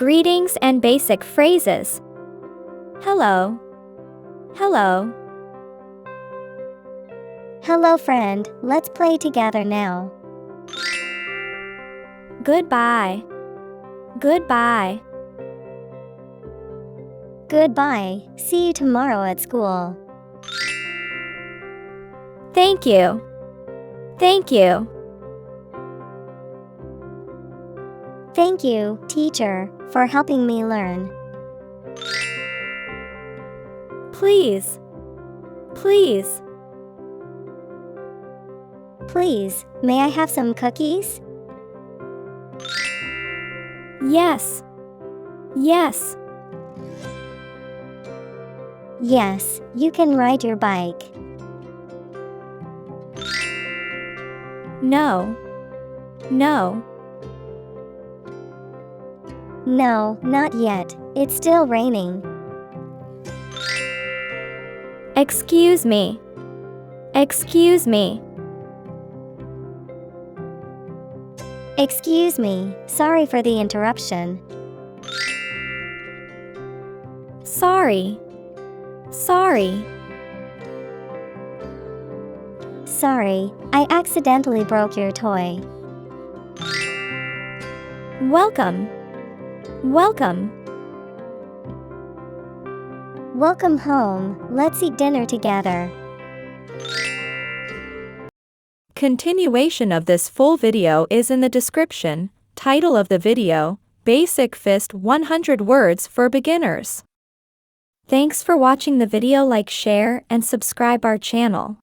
Greetings and basic phrases. Hello. Hello. Hello friend, let's play together now. Goodbye. Goodbye. Goodbye, see you tomorrow at school. Thank you. Thank you. Thank you, teacher, for helping me learn. Please. Please. Please, may I have some cookies? Yes. Yes. Yes, you can ride your bike. No. No. No, not yet, it's still raining. Excuse me. Excuse me. Excuse me, sorry for the interruption. Sorry. Sorry. Sorry, I accidentally broke your toy. Welcome. Welcome. Welcome home, let's eat dinner together. Continuation of this full video is in the description. Title of the video, Basic Fist 100 Words for Beginners. Thanks for watching the video. Like, share, and subscribe our channel.